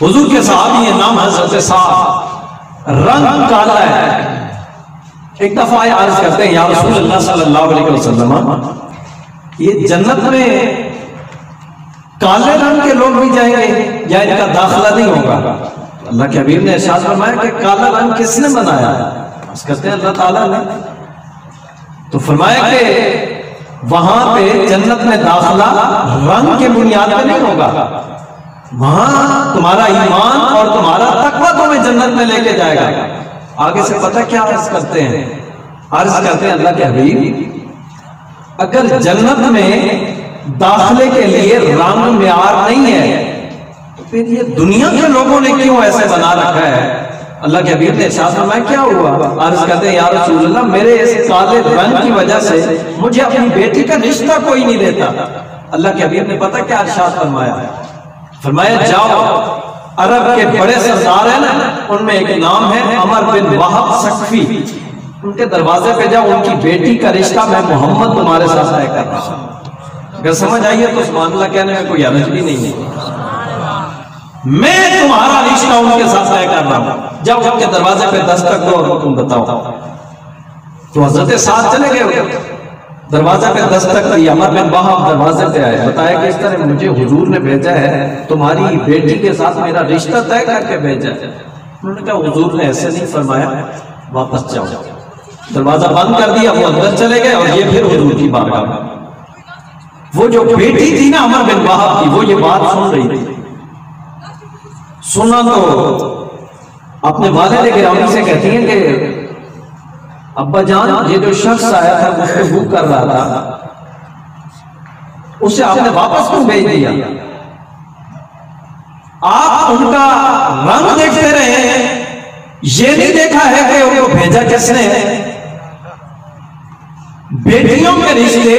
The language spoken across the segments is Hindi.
हुजूर के सहाबी है, नाम हजरत साद, रंग काला है। एक दफा अर्ज करते हैं, या रसूल अल्लाह सल्लल्लाहु अलैहि वसल्लम, ये जन्नत में काले रंग के लोग भी जाएंगे या इनका दाखिला नहीं होगा? अल्लाह के हबीब ने इरशाद फरमाया कि काला रंग किसने बनाया? अर्ज करते हैं अल्लाह ताला ने। तो फरमाया कि वहां पे जन्नत में दाखिला रंग के बुनियाद पे नहीं होगा, वहां तुम्हारा ईमान और तुम्हारा तकवा तुम्हें जन्नत में लेके जाएगा। आगे से पता क्या अर्ज करते हैं? अर्ज करते हैं अल्लाह के हबीब, अगर जन्नत में दाखिले के लिए रंग म्यार नहीं है तो फिर ये दुनिया के लोगों ने क्यों ऐसे बना रखा है? अल्लाह के हबीब ने इरशाद फरमाया क्या हुआ? अर्ज करते हैं या रसूल अल्लाह, मेरे इस काले रंग की वजह से मुझे अपनी बेटी का रिश्ता कोई नहीं देता। अल्लाह के हबीब ने पता क्या इरशाद फरमाया? फरमाया जाओ, अरब के बड़े सरदार है ना, उनमें एक नाम है अमर बिन वहाब सकफी, उनके दरवाजे पे जाओ, उनकी बेटी का रिश्ता मैं मोहम्मद तुम्हारे साथ तय कर रहा हूं। अगर समझ आइए तो उस मामला कहने में कोई हरज भी नहीं है, मैं तुम्हारा रिश्ता उनके साथ तय कर रहा हूं। जब उनके दरवाजे पे दस्तक दो और तुम बताओ। तो हजरत साथ चले गए, दरवाजे पे दस्तक दी, अमर बिन वहाब दरवाजे पे आए, बताया कि इस तरह मुझे हुजूर ने भेजा है, तुम्हारी बेटी के साथ मेरा रिश्ता तय करके भेजा है। उन्होंने कहा हुजूर ने ऐसे नहीं फरमाया, वापस जाओ। दरवाजा बंद कर दिया, वो अंदर चले गए और ये फिर हुजूर की बारगाह में। वो जो बेटी थी ना अमर बिन वहाब की, वो ये बात सुन रही थी। सुना तो अपने वालिद गिरामी से कहती है कि अब्बा जान, ये जो शख्स आया था गुफ्तगू कर रहा था, उसे आपने वापस क्यों भेज दिया? आप उनका रंग देखते रहे, ये नहीं देखा है कि उनको भेजा किसने? बेटियों के रिश्ते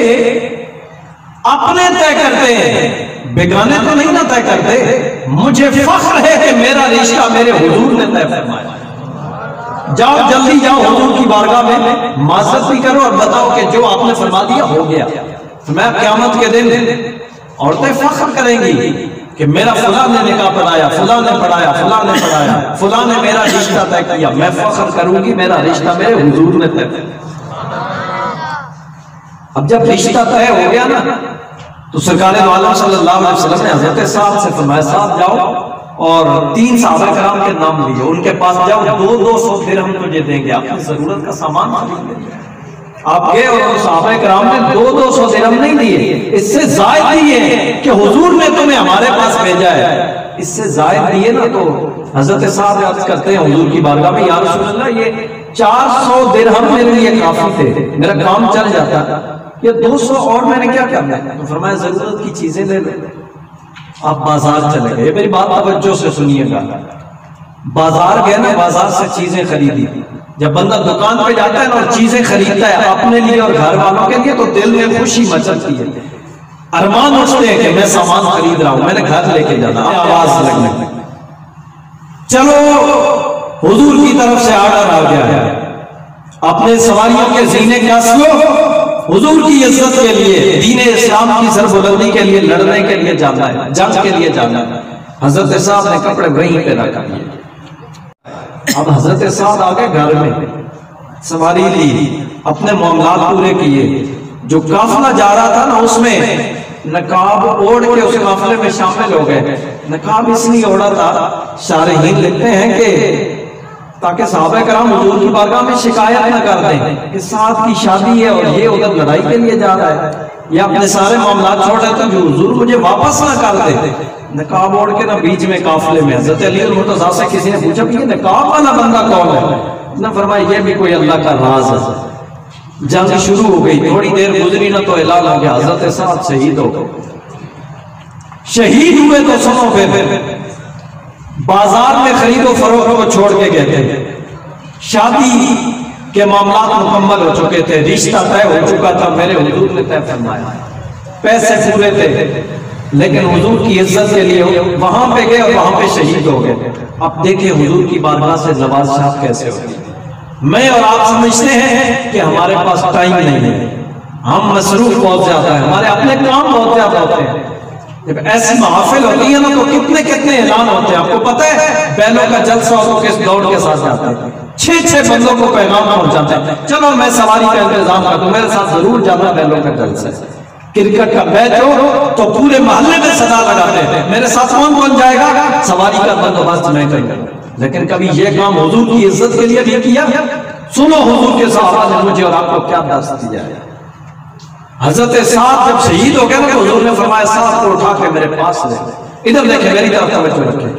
अपने तय करते हैं, बेगाने तो नहीं ना तय करते। मुझे फख्र है कि मेरा रिश्ता मेरे हुजूर ने तय फरमाया। जाओ, जल्दी जाओ हुजूर की बारगाह में माज़रत भी करो और बताओ कि जो आपने फरमा दिया हो गया। तो मैं क़यामत के दिन औरतें फख्र करेंगी कि मेरा फुला ने निकाह पढ़ाया, फुला ने पढ़ाया, फुला ने पढ़ाया, फुला ने मेरा रिश्ता तय किया। मैं फख्र करूंगी मेरा रिश्ता मेरे हुजूर ने तय किया। अब जब रिश्ता तय हो गया ना, तो सरकार दो आलम सल्लल्लाहु अलैहि वसल्लम ने हजरत साद से फरमाया, साद जाओ और 3 सहाबा कराम के नाम लिए, उनके पास जाओ, 200 दिरहम तुझे देंगे, अपनी जरूरत का सामान खरीद लेंगे। आप गए और सहाबा कराम ने 200 दिरहम नहीं दिए, इससे जायद दिए कि हुजूर ने तुम्हें हमारे पास भेजा है। इससे जायद दिए ना, तो हजरत साद अर्ज करते हैं हुजूर की बारगाह में, या रसूल अल्लाह, ये 400 दिरहम मेरे लिए काफी थे, मेरा काम चल जाता, ये 200 और मैंने क्या करना है? तो फरमाया जरूरत की चीजें ले लो। आप बाजार चले गए, मेरी बात तवज्जो से सुनिएगा। बाजार गए ना, बाजार से चीजें खरीदी। जब बंदा दुकान पे जाता है ना और चीजें खरीदता है अपने लिए और घर वालों के लिए, तो दिल में खुशी मचलती है, अरमान उठते हैं कि मैं सामान खरीद रहा हूं, मैंने घर लेके जाना। आवाज लगने, चलो हुजूर की तरफ से आर्डर आ गया है, अपने सवारियों के सीने कस लो, हुजूर की इज्जत के लिए, दीन इस्लाम की सरबुलंदी के लिए लड़ने के लिए जाना है, जंग के लिए जाना है। हजरत साहब ने कपड़े वहीं पे रख दिए। अब हजरत साहब आ गए घर में, सवारी ली, अपने मामलात पूरे किए। जो काफिला जा रहा था ना, उसमें नकाब ओढ़ के उस काफिले में शामिल हो गए। नकाब इसलिए ओढ़ा था, शारहीन लिखते हैं कि ताकि सहाबा कराम हुजूर की बारगाह में शिकायत न कर दें कि साथ की शादी है और ये उधर लड़ाई के लिए जा रहा है, या अपने सारे मामला छोड़ देते हैं, हुजूर मुझे वापस ना कर दे। नकाब ओढ़ के ना बीच में काफिले में हज़रत अली मुर्तज़ा से किसी ने पूछा कि ये नकाब वाला बंदा कौन है? ना फरमाया ये भी कोई अल्लाह का राज है। जंग शुरू हो गई, थोड़ी देर गुजरी ना तो ऐलान हो गया हजरत साहब शहीद हो गए। शहीद हुए तो सुनो, फिर बाजार में खरीदो फरोख्त को छोड़ के गए थे, शादी के मामला मुकम्मल हो चुके थे, रिश्ता तय हो चुका था, मेरे हुजूर ने तय फरमाया, पैसे पूरे थे, लेकिन हुजूर की इज्जत के लिए वहां पे गए और वहां पे शहीद हो गए। अब देखिए हुजूर की बारगाह से नवाज साहब कैसे होती है। मैं और आप समझते हैं कि हमारे पास टाइम नहीं है, हम मसरूफ बहुत ज्यादा है, हमारे अपने काम बहुत ज्यादा होते हैं। जब ऐसी महफिल होती है ना, तो कितने कितने ऐलान होते हैं। आपको पता है बैलों का जलसा हो तो किस दौड़ के साथ जाते हैं, 6-6 बंदों को पैगाम पहुंचाते हैं, चलो मैं सवारी का इंतजाम कर दूं, मेरे साथ जरूर जाना बैलों का जलसा। क्रिकेट का मैच हो तो पूरे मोहल्ले में सदा लगाते हैं, मेरे साथ कौन कौन जाएगा, सवारी का बंदोबस्त मैं करूंगा। लेकिन कभी यह काम हुजूर की इज्जत के लिए भी किया? सुनो हुजूर के सहाबा ने मुझे और आपको क्या दर्द दिया है। हजरत साद जब शहीद हो गया ना, तो हुजूर ने फरमाया साद को उठा के मेरे पास ले, इधर देखे मेरी तरफ तवज्जो रखे।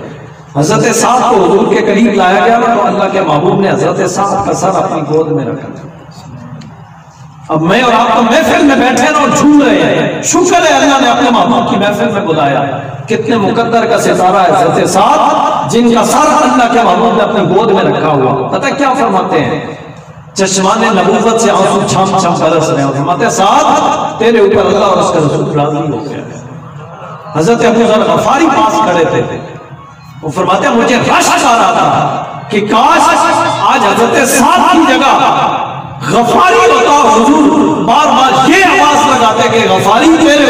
हजरत साद को हुजूर के करीब लाया गया ना, तो अल्लाह के महबूब ने हजरत साद का सर अपनी गोद में रखा। अब मैं और आप तो महफिल में बैठे हैं और झूम रहे हैं, शुक्र है अल्लाह ने अपने महबूब की महफिल में बुलाया। कितने मुकद्दर का सितारा है हजरत साद, जिनका सर अल्लाह के महबूब ने अपनी गोद में रखा हुआ। पता क्या फरमाते हैं, चश्माने नबूवत से आंसू छम छम बरस रहे हैं। फरमाते साद तेरे ऊपर अल्लाह और उसका रसूल राजी हो गया। हजरत अबू ज़र गफारी पास खड़े थे, वो फरमाते हैं मुझे रश आ रहा था कि काश आज हजरत साद की जगह गफारी होता। हुजूर बार बार ये आवाज लगाते कि गफारी तेरे